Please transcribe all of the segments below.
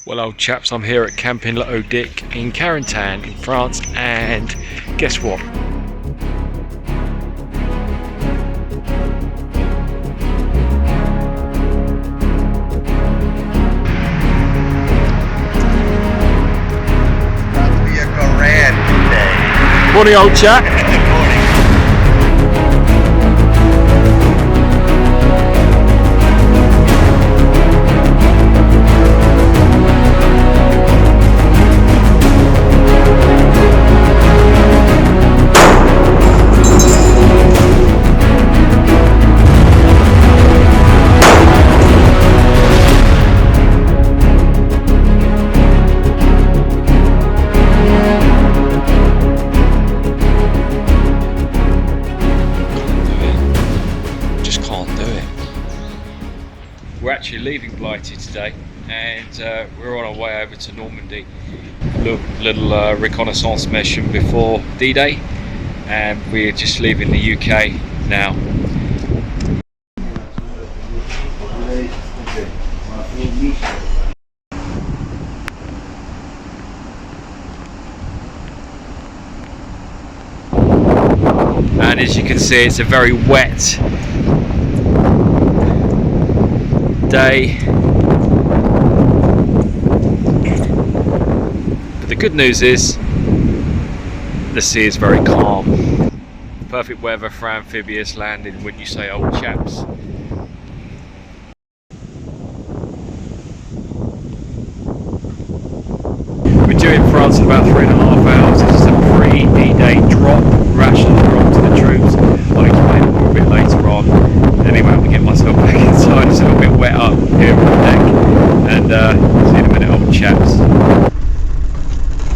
Well, old chaps, I'm here at Camping Le Dick in Carentan in France, and guess what? Must be a Garand today. Morning, old chap. Morning. We're actually leaving Blighty today, and we're on our way over to Normandy. Little reconnaissance mission before D-Day, and we're just leaving the UK now. And as you can see, it's a very wet day, but the good news is the sea is very calm. Perfect weather for amphibious landing, wouldn't you say, old chaps? We're due in France in about 3.5 hours. This is a pre-D-Day drop, ration drop to the troops. I'll explain more a bit later on. Anyway, I'm going to get myself back inside. It's a little bit wet up here on the deck, and see you in a minute, old chaps.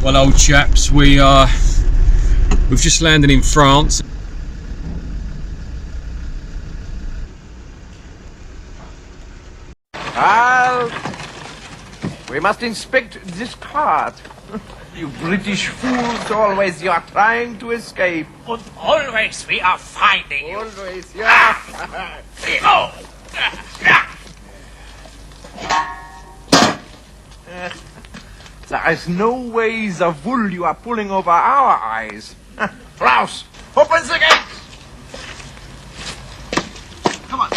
Well, old chaps, we've just landed in France. We must inspect this cart. You British fools, always you are trying to escape. And always we are finding you. Always, yeah. Oh. There is no way the wool you are pulling over our eyes. Klaus, open the gates! Come on.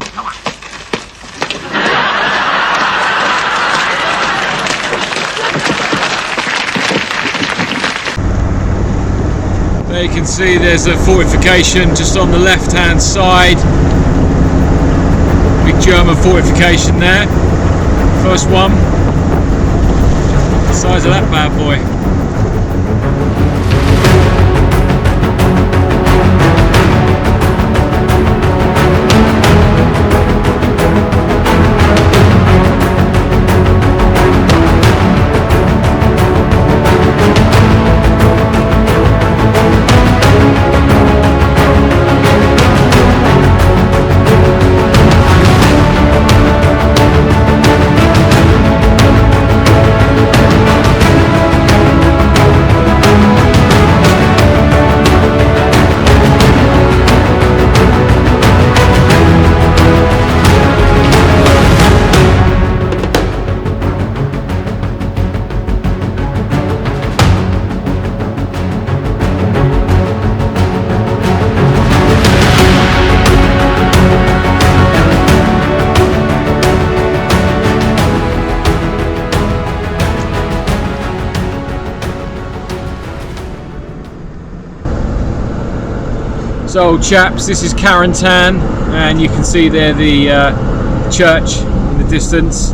Come on. There you can see there's a fortification just on the left hand side. Big German fortification there. First one. The size of that bad boy. So chaps, this is Carentan, and you can see there the church in the distance.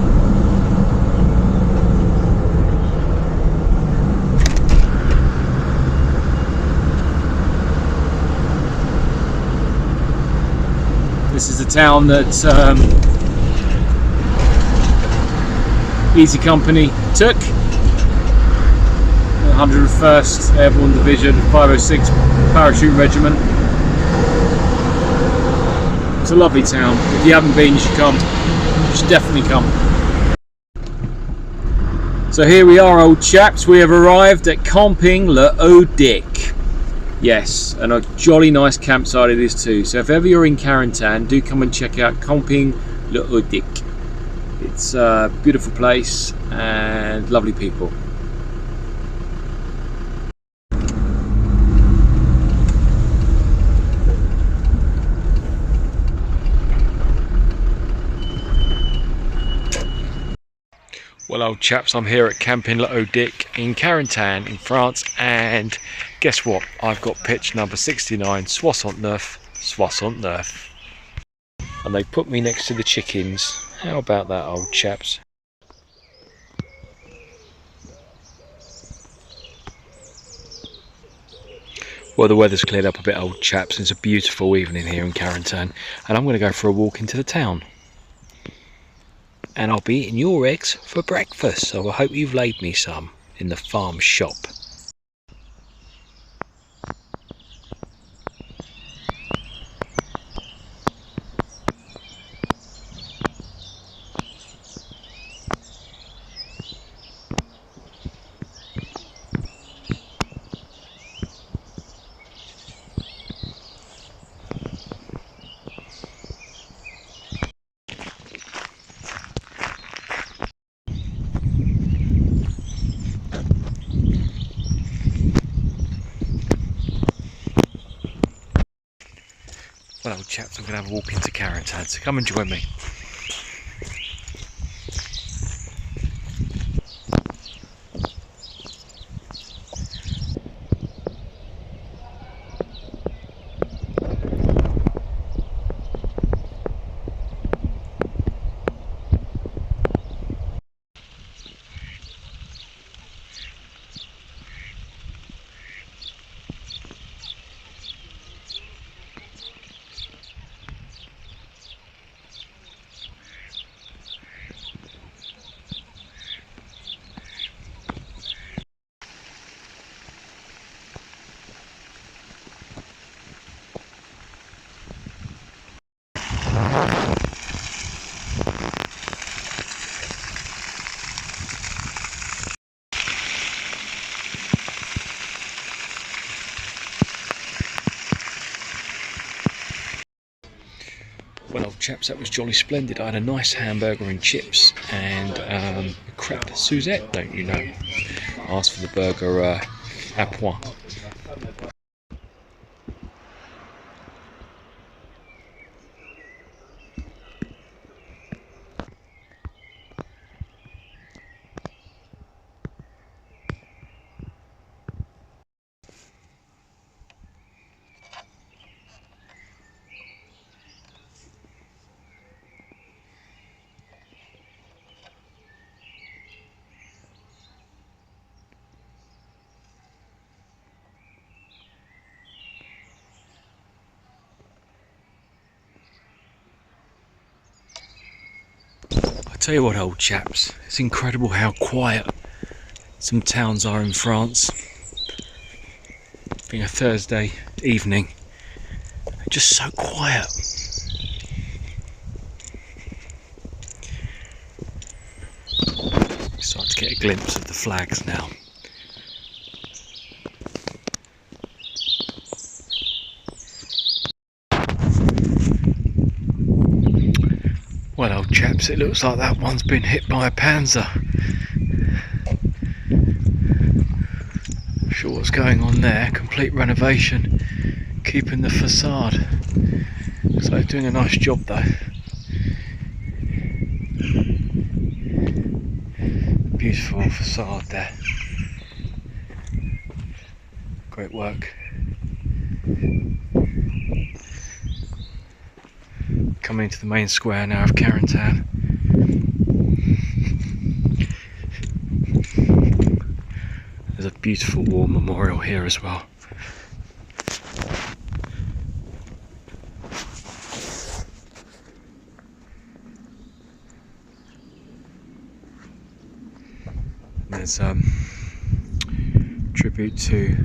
This is the town that Easy Company took. 101st Airborne Division, 506 Parachute Regiment. It's a lovely town. If you haven't been, you should come. You should definitely come. So here we are, old chaps. We have arrived at Camping Le Dick. Yes, and a jolly nice campsite it is too. So if ever you're in Carentan, do come and check out Camping Le Audic. It's a beautiful place and lovely people. Well, old chaps, I'm here at Camping Le Audic in Carentan in France, and guess what? I've got pitch number 69, 69. And they put me next to the chickens. How about that, old chaps? Well, the weather's cleared up a bit, old chaps. It's a beautiful evening here in Carentan, and I'm going to go for a walk into the town. And I'll be eating your eggs for breakfast, so I hope you've laid me some in the farm shop. Well, old chaps, I'm going to have a walk into Carentan, so come and join me. Well, old chaps, that was jolly splendid. I had a nice hamburger and chips and a crepe Suzette, don't you know? I asked for the burger à point. I tell you what, old chaps, it's incredible how quiet some towns are in France. Being a Thursday evening, just so quiet. Start to get a glimpse of the flags now. Well, old chaps, it looks like that one's been hit by a panzer. Not sure what's going on there. Complete renovation, keeping the facade. Looks like they're doing a nice job though. Beautiful facade there. Great work. Coming into the main square now of Carentan. There's a beautiful war memorial here as well. There's tribute to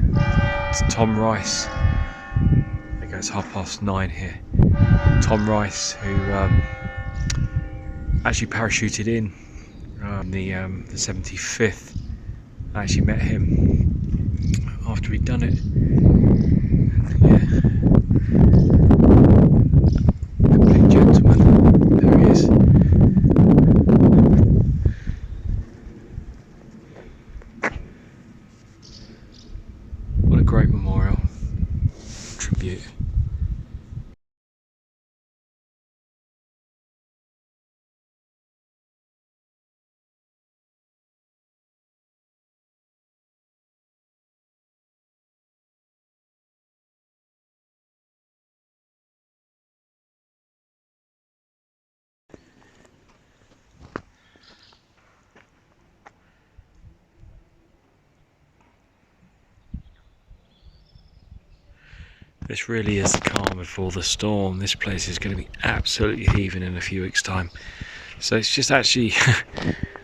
Tom Rice. I think it's 9:30 here. Tom Rice, who actually parachuted in the 75th. I actually met him after he'd done it. This really is the calm before the storm. This place is going to be absolutely heaving in a few weeks' time. So it's just actually,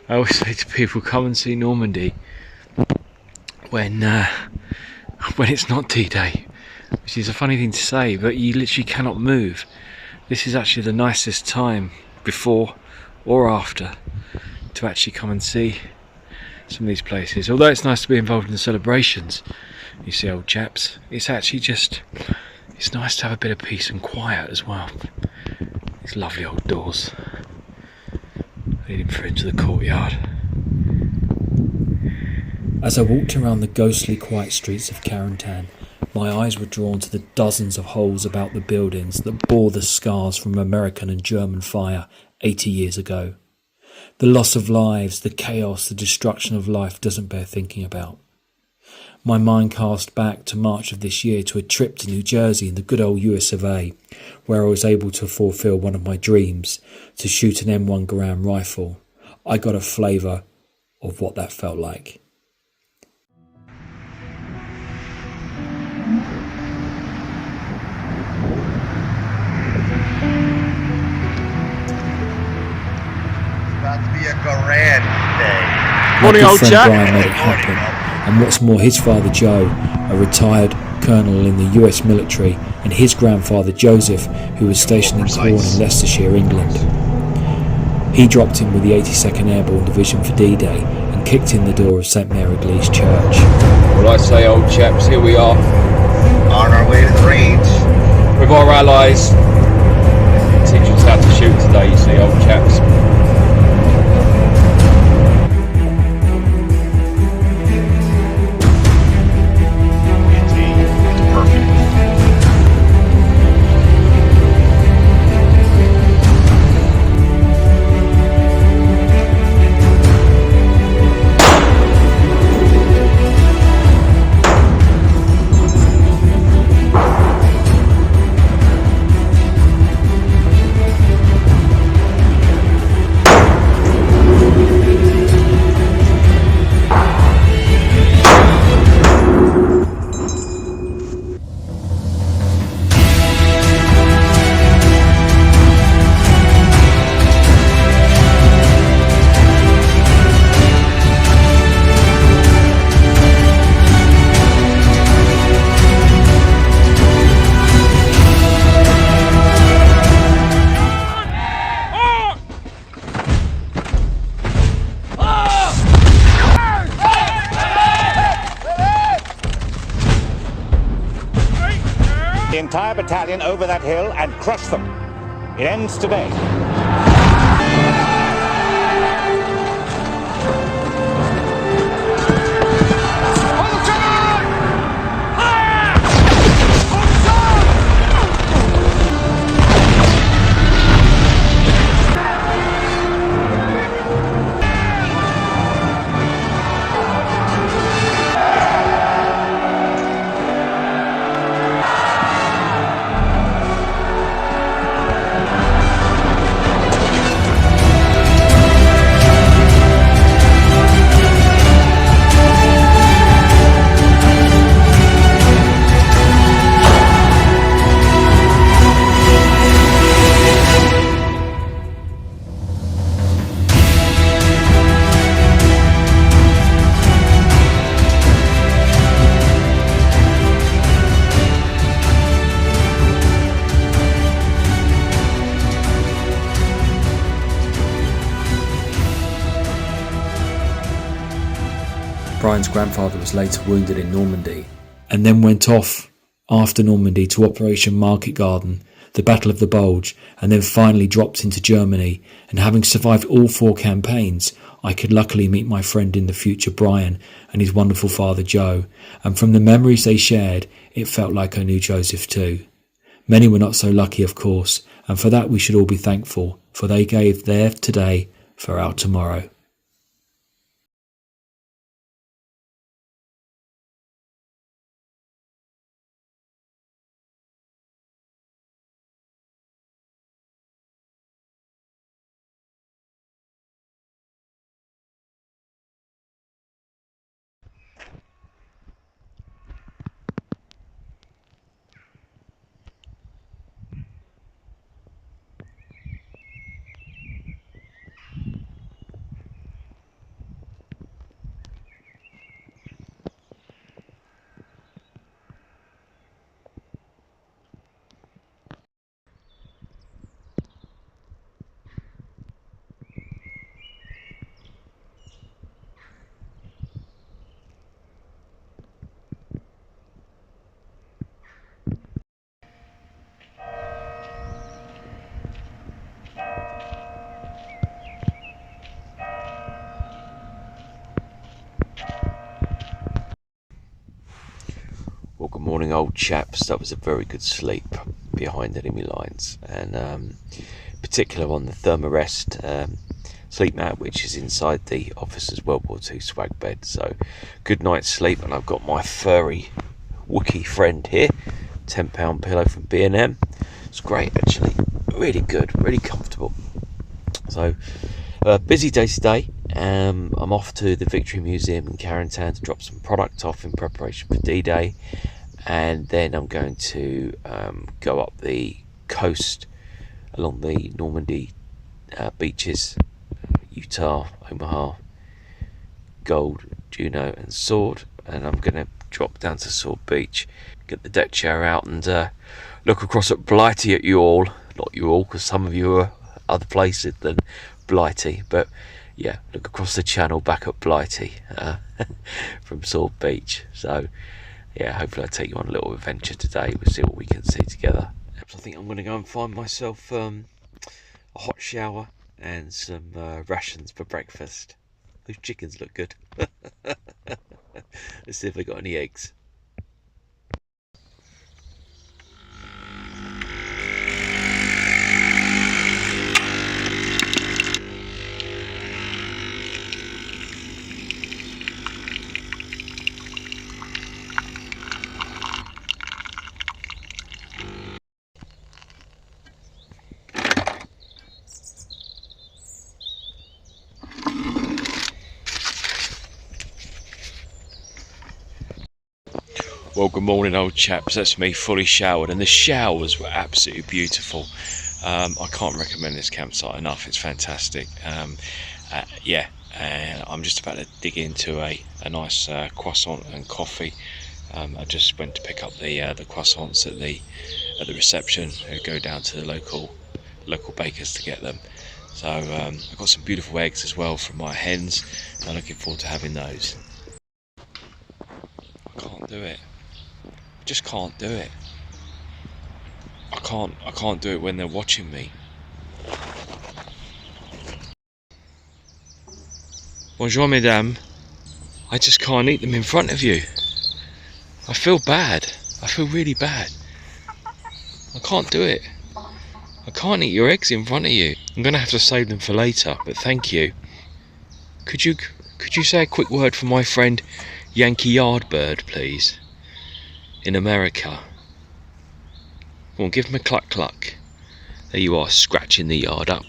I always say to people, come and see Normandy when it's not D-Day, which is a funny thing to say, but you literally cannot move. This is actually the nicest time, before or after, to actually come and see some of these places. Although it's nice to be involved in the celebrations, you see, old chaps, it's actually just, it's nice to have a bit of peace and quiet as well. These lovely old doors leading through into the courtyard. As I walked around the ghostly quiet streets of Carentan, my eyes were drawn to the dozens of holes about the buildings that bore the scars from American and German fire 80 years ago. The loss of lives, the chaos, the destruction of life doesn't bear thinking about. My mind cast back to March of this year to a trip to New Jersey in the good old US of A, where I was able to fulfill one of my dreams, to shoot an M1 Garand rifle. I got a flavour of what that felt like. About to be a Garand day. Morning, Oh, old friend chap. Brian made it happen. And what's more, his father Joe, a retired colonel in the US military, and his grandfather Joseph, who was stationed in Cornwall in Leicestershire, England. He dropped in with the 82nd Airborne Division for D-Day and kicked in the door of St Mary Glee's Church. Well, I say, old chaps, here we are On our way to the range. with our allies. Teach us how to shoot today, you see, old chaps. The entire battalion over that hill and crush them. It ends today. Brian's grandfather was later wounded in Normandy, and then went off after Normandy to Operation Market Garden, the Battle of the Bulge, and then finally dropped into Germany. And having survived all 4 campaigns, I could luckily meet my friend in the future Brian and his wonderful father Joe, and from the memories they shared, it felt like I knew Joseph too. Many were not so lucky, of course, and for that we should all be thankful, for they gave their today for our tomorrow. morning, old chaps. That was a very good sleep behind enemy lines, and in particular on the Thermarest sleep mat, which is inside the officer's World War II swag bed. So good night's sleep. And I've got my furry Wookiee friend here, £10 pillow from B&M. It's great, actually, really good, really comfortable. So busy day today. I'm off to the Victory Museum in Carentan to drop some product off in preparation for D-Day, and then I'm going to go up the coast along the Normandy beaches, Utah, Omaha, Gold, Juno and Sword, and I'm going to drop down to Sword Beach, get the deck chair out and look across at Blighty at you all. Not you all, because some of you are other places than Blighty, but yeah, look across the channel back at Blighty from Sword Beach. So yeah, hopefully I'll take you on a little adventure today. We'll see what we can see together. So I think I'm going to go and find myself a hot shower and some rations for breakfast. Those chickens look good. Let's see if they got any eggs. Well, good morning, old chaps. That's me fully showered, and the showers were absolutely beautiful. I can't recommend this campsite enough. It's fantastic. Yeah, and I'm just about to dig into a nice croissant and coffee. I just went to pick up the croissants at the reception. I go down to the local bakers to get them. So I've got some beautiful eggs as well from my hens. I'm looking forward to having those. I can't do it. Just can't do it. I can't do it when they're watching me. Bonjour, mesdames. I just can't eat them in front of you. I feel bad. I feel really bad. I can't do it. I can't eat your eggs in front of you. I'm gonna have to save them for later, but thank you. Could you say a quick word for my friend Yankee Yardbird, please? In America. Come on, give him a cluck cluck. There you are, scratching the yard up.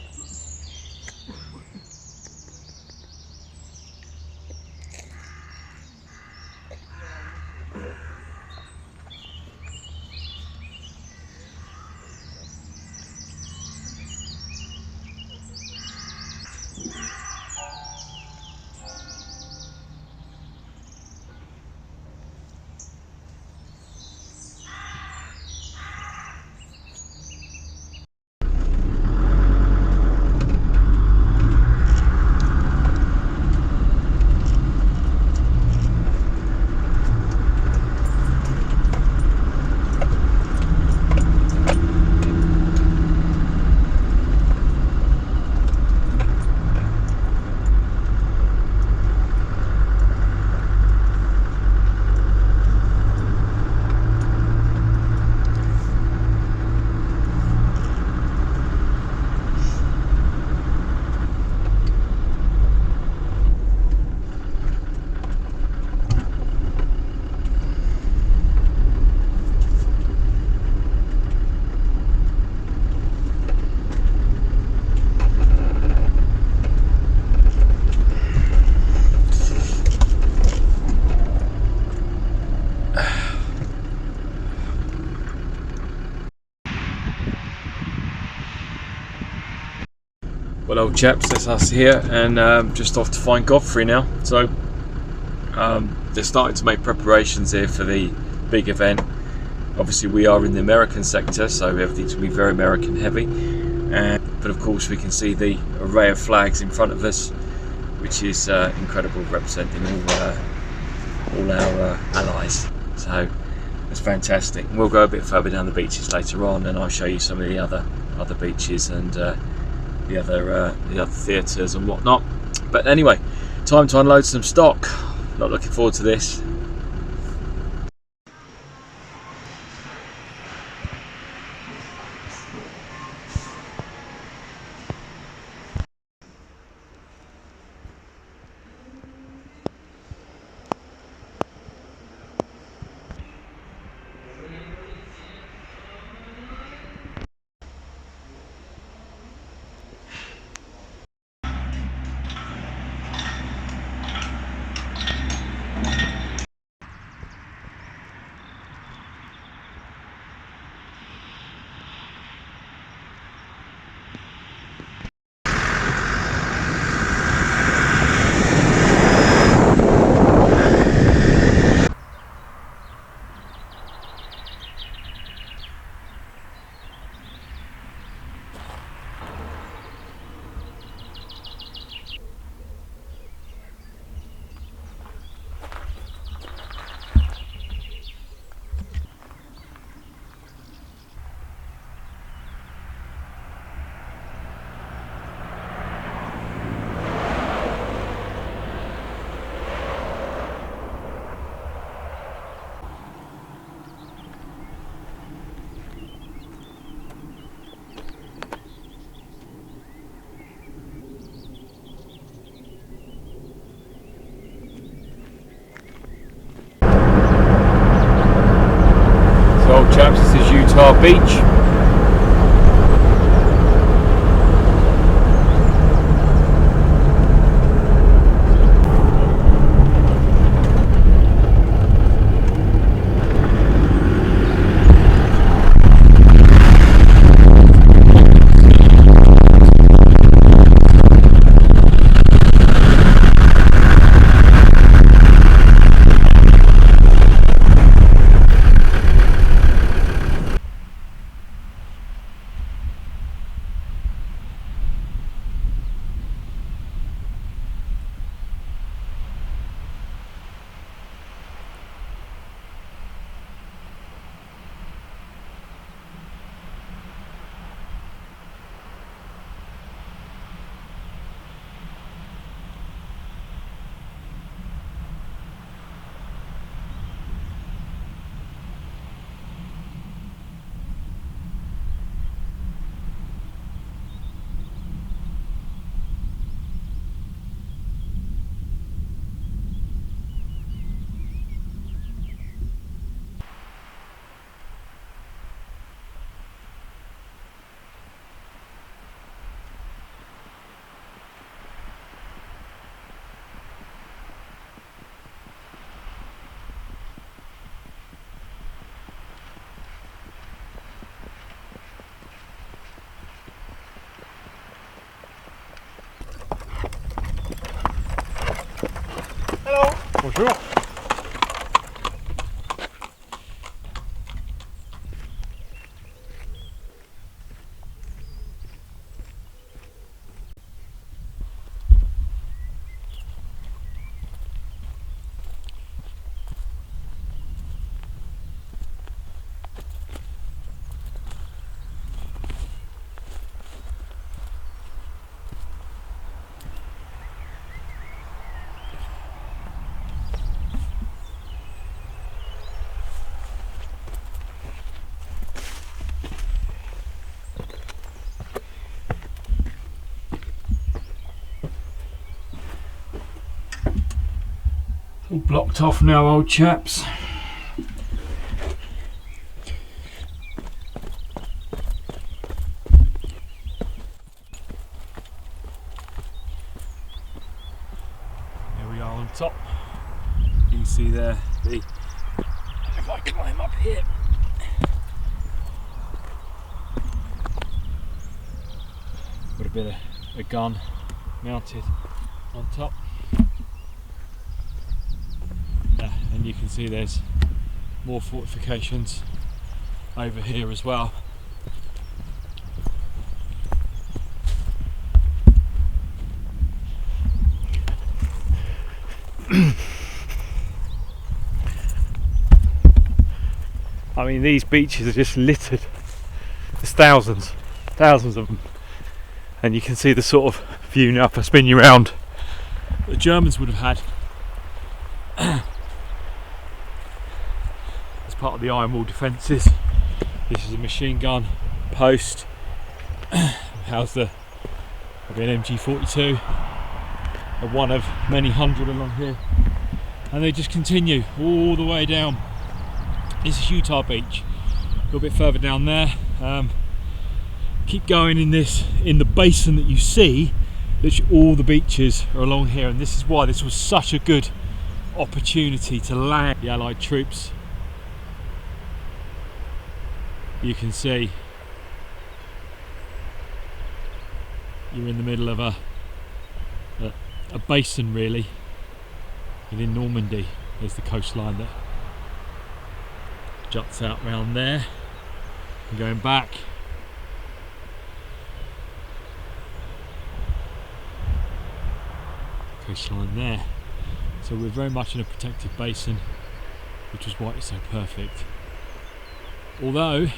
Well, old chaps, that's us here, and just off to find Godfrey now. So they're starting to make preparations here for the big event. Obviously we are in the American sector, so everything's going to be very American heavy, but of course we can see the array of flags in front of us, which is incredible, representing all our allies. So it's fantastic. We'll go a bit further down the beaches later on, and I'll show you some of the other beaches and the other theatres and whatnot. But anyway, time to unload some stock. Not looking forward to this. beach. Bonjour. All blocked off now, old chaps. Here we are on top. You can see there the, if I climb up here, got a bit of a gun mounted on top. And you can see there's more fortifications over here as well. I mean, these beaches are just littered. There's thousands of them. And you can see the sort of view now, if I spin you around, the Germans would have had part of the iron wall defences. This is a machine gun post. How's the an MG42, one of many hundred along here, and they just continue all the way down. This is Utah Beach, a little bit further down there. Keep going in the basin that you see. Literally all the beaches are along here, and this is why this was such a good opportunity to land the Allied troops. You can see you're in the middle of a basin, really, within Normandy. There's the coastline that juts out round there, and going back coastline there. So we're very much in a protected basin, which is why it's so perfect. Although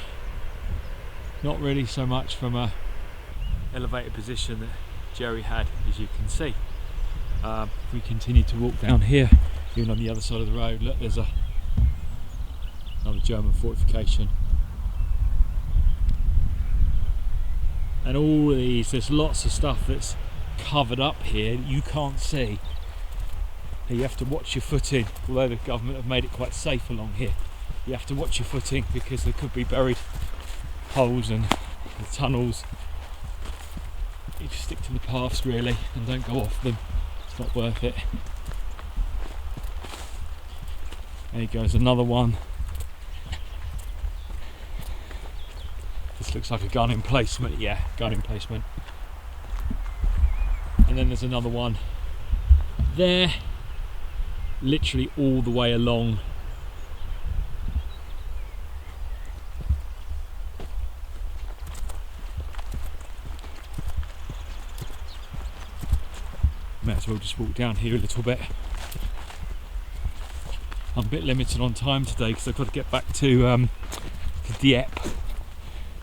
not really so much from a elevated position that Jerry had, as you can see. If we continue to walk down here, even on the other side of the road, look, there's another German fortification. And all of these, there's lots of stuff that's covered up here that you can't see. You have to watch your footing, although the government have made it quite safe along here. You have to watch your footing because they could be buried holes and the tunnels. You just stick to the paths really and don't go off them. It's not worth it. There goes another one. This looks like a gun emplacement. Yeah, gun emplacement. And then there's another one there, literally all the way along. May as well just walk down here a little bit. I'm a bit limited on time today because I've got to get back to Dieppe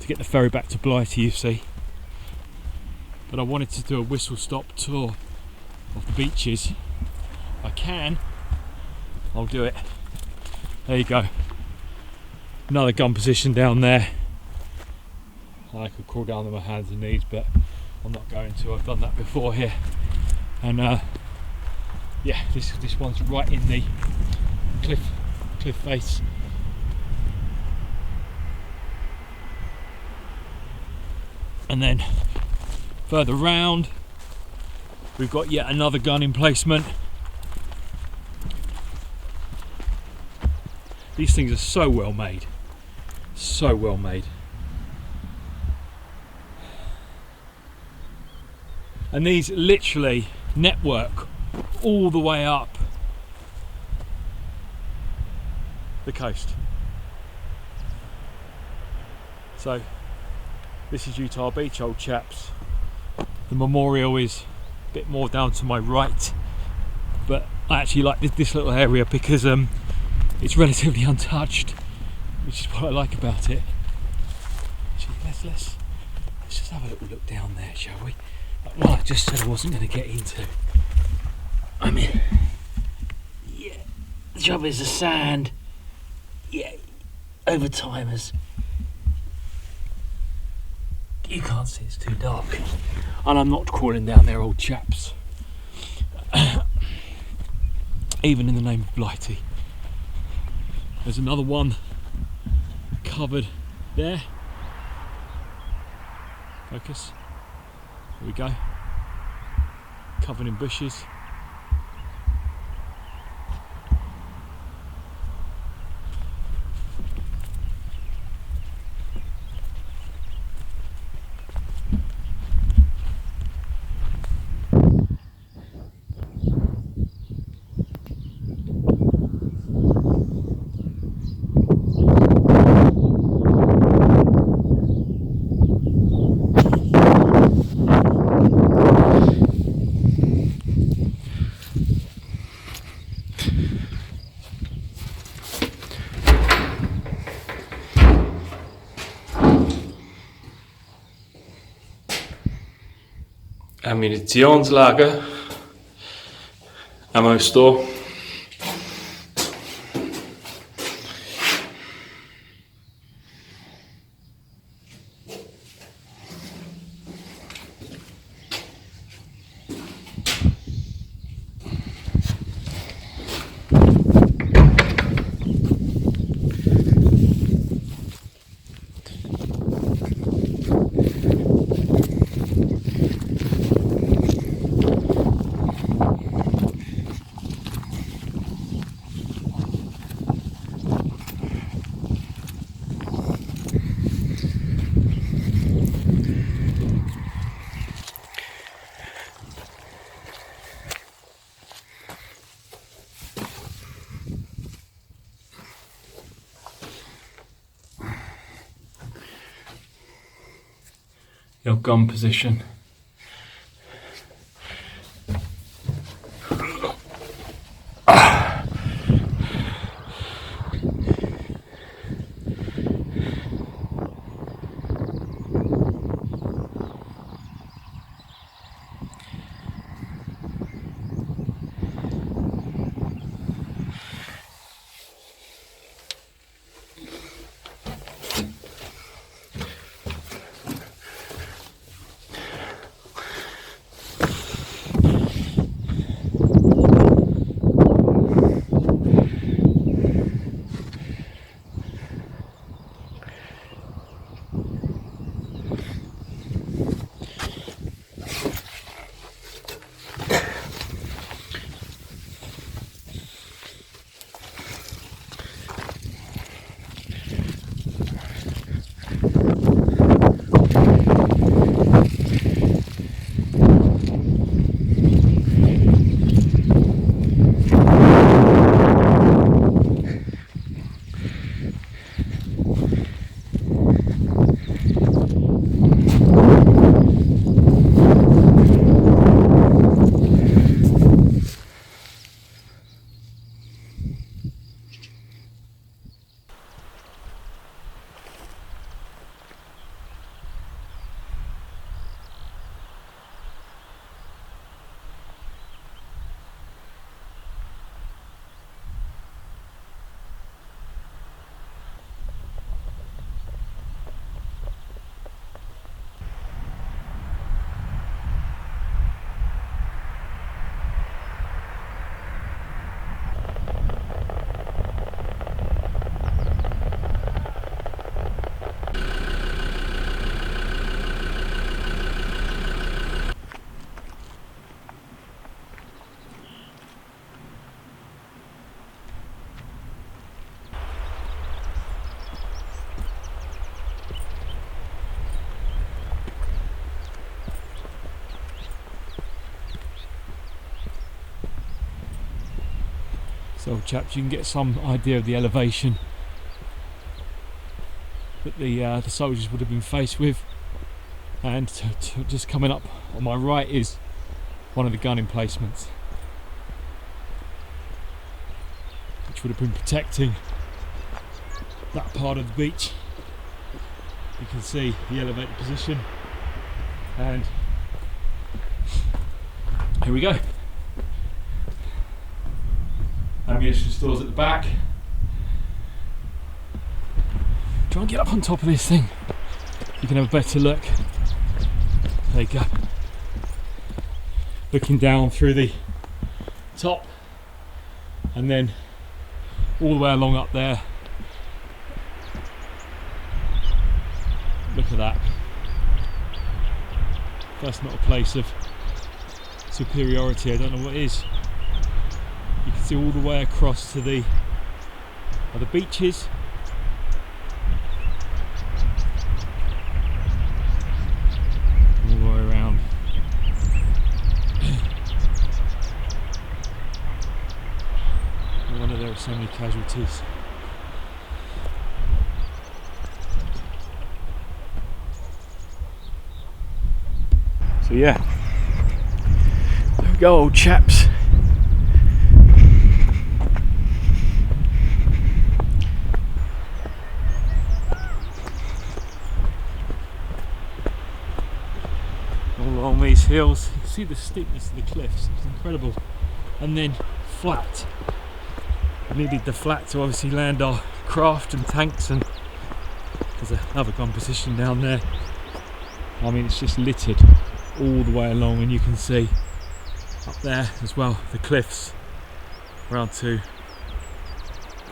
to get the ferry back to Blighty, you see. But I wanted to do a whistle stop tour of the beaches. If I can, I'll do it. There you go. Another gun position down there. I could crawl down on my hands and knees, but I'm not going to. I've done that before here. And yeah, this one's right in the cliff face. And then further round, we've got yet another gun emplacement. These things are so well made, so well made. And these literally network all the way up the coast. So this is Utah Beach, old chaps. The memorial is a bit more down to my right, but I actually like this little area because it's relatively untouched, which is what I like about it. Actually, let's just have a little look down there, shall we? Well, I just said I wasn't going to get into. I mean, yeah, the trouble is the sand. Yeah, over time you can't see, it's too dark. And I'm not crawling down there, old chaps. Even in the name of Blighty. There's another one covered there. Focus. Here we go. Covered in bushes. Ammunitionslager, ammo store. Your gun position. So chaps, you can get some idea of the elevation that the soldiers would have been faced with. And just coming up on my right is one of the gun emplacements, which would have been protecting that part of the beach. You can see the elevated position, and here we go. Ammunition stores at the back. Try and get up on top of this thing. You can have a better look. There you go. Looking down through the top, and then all the way along up there. Look at that. If that's not a place of superiority, I don't know what is. You can see all the way across to the other beaches. All the way around. No wonder there are so many casualties. So yeah, there we go, old chaps. All along these hills, you can see the steepness of the cliffs, it's incredible. And then flat. We needed the flat to obviously land our craft and tanks, and there's another gun position down there. I mean, it's just littered all the way along, and you can see up there as well the cliffs around to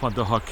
Hog.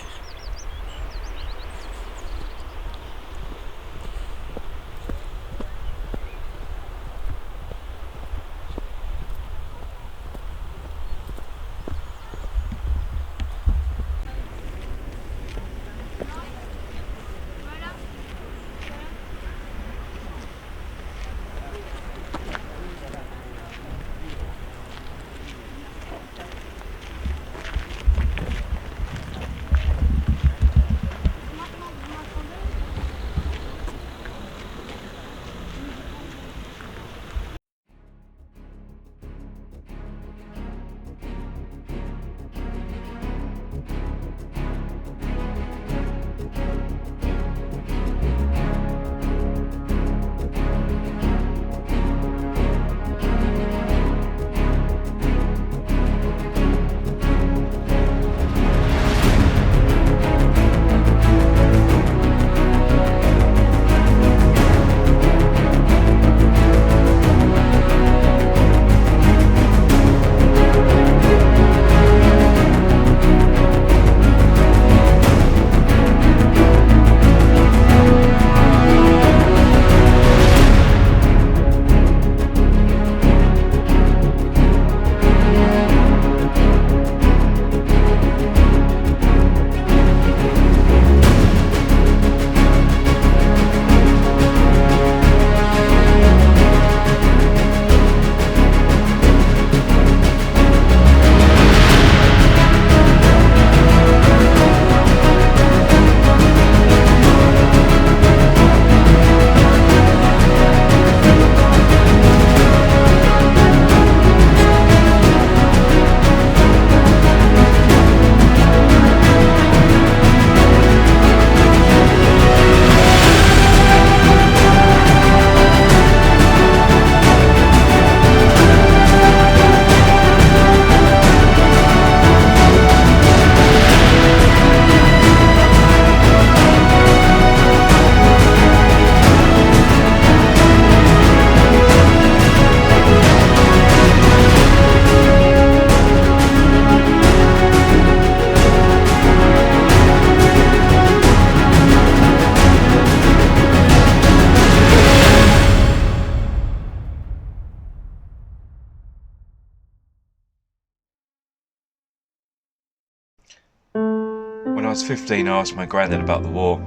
When I was 15, I asked my granddad about the war.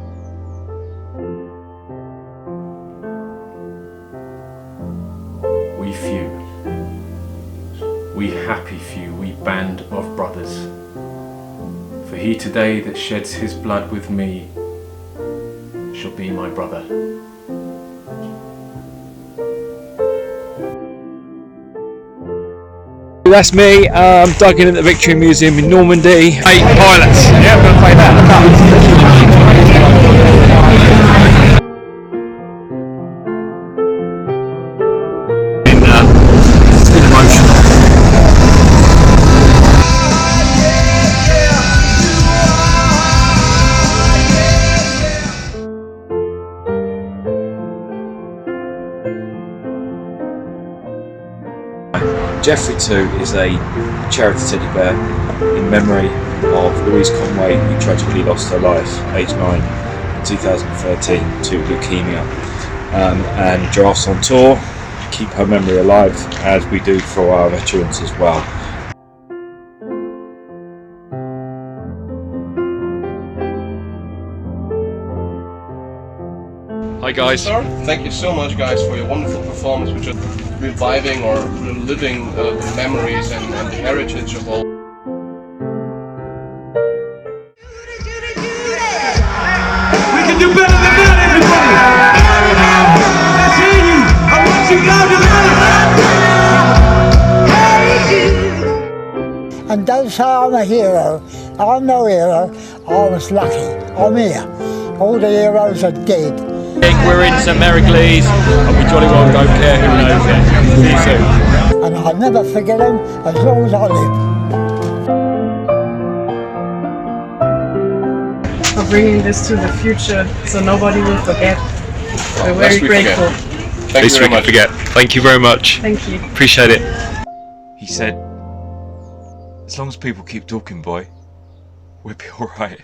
We few, we happy few, we band of brothers, For he today that sheds his blood with me shall be my brother. That's me, dug in at the Victory Museum in Normandy. 8 pilots. Yeah, I'm going to play that. Still emotional. Jeffrey 2 is a charity teddy bear in memory of Louise Conway, who tragically lost her life aged 9 in 2013 to leukemia. And Giraffes on Tour keep her memory alive, as we do for our veterans as well. Hi guys. Thank you so much, guys, for your wonderful performance, which is reviving or reliving the memories and the heritage of all. We can do better than that, everybody! Let's hear you! I want you loud and And don't say I'm a hero. I'm no hero. I was lucky. I'm here. All the heroes are dead. We're in St Mericles and we jolly well don't care who knows it. See you soon. And I'll never forget them as long as I live. For bringing this to the future so nobody will forget. We're very grateful. At least we can forget. Thank you very much. Thank you. Appreciate it. He said, as long as people keep talking, boy, we'll be alright.